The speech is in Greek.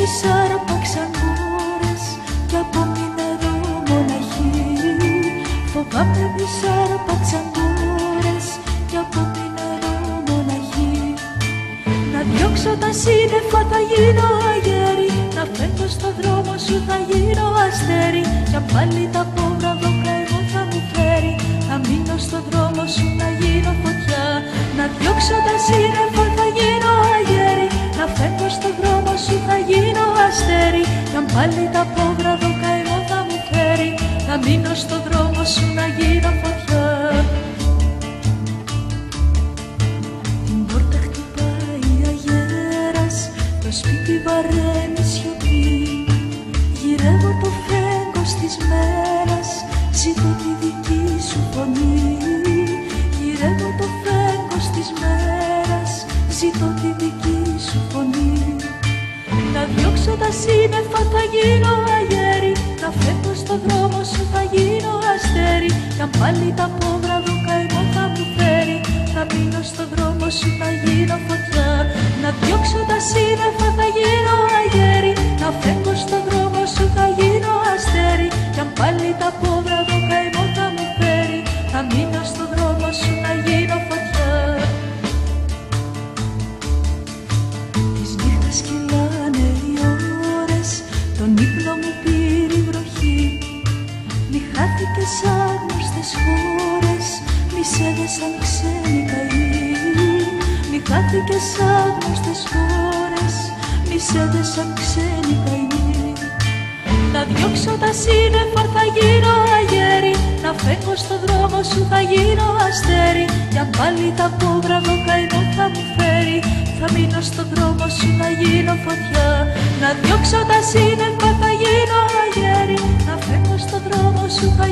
τις άρπαξαν μπόρες κι απόμεινα εδώ μοναχή. Φοβάμαι τις άρπαξαν μπόρες κι απόμεινα εδώ μοναχή. Να διώξω τα σύννεφα θα γίνω αγέρι, να φεύγω στο δρόμο σου θα γίνω αστέρι. Κι αν πάλι τα πόβρα το καημό θα μου φέρει, θα μείνω στο δρόμο σου να γίνω φωτιά. Να διώξω τα σύννεφα θα γίνω αγέρι, να φεύγω στο δρόμο σου θα γίνω αστέρι. Κι αν πάλι τα πόβρα το καημό θα μου φέρει, θα μείνω στο δρόμο σου να γίνω φωτιά. Την πόρτα χτυπάει αγέρας, το σπίτι βαραίνει σιωπή. Γυρεύω το φέγγος της μέρας, ζητώ τη δική σου φωνή. Γυρεύω το φέγγος της μέρας, ζητώ τη δική σου φωνή. Να διώξω τα σύννεφα θα γίνω αγέρι, να φεύγω στο δρόμο σου θα γίνω αστέρι. Κι αν πάλι τα πόβρα το καημό θα μου φέρει, θα μείνω στο δρόμο σου θα γίνω φωτιά. Να διώξω τα σύννεφα θα γίνω αγέρι, να φεύγω στο δρόμο σου θα γίνω αστέρι. Κι αν πάλι τα πόβρα το καημό θα μου φέρει, θα μείνω στο δρόμο σου να γίνω φωτιά. Τις νύχτες κυλάνε οι ώρες, τον ύπνο μου πήρε η βροχή. Μη χάθηκες άγνωστες χώρες, μη σε έδεσαν ξένοι καημοί. Μη χάθηκες άγνωστες χώρες, μη σε έδεσαν ξένοι καημοί. Να διώξω τα σύννεφα θα γίνω αγέρι, να φεύγω στο δρόμο σου θα γίνω αστέρι. Κι αν πάλι τα πόβρα το καημό θα μου φέρει, θα μείνω στο δρόμο σου να γίνω φωτιά. Να διώξω τα σύννεφα θα γίνω αγέρι, να φεύγω στο δρόμο σου θα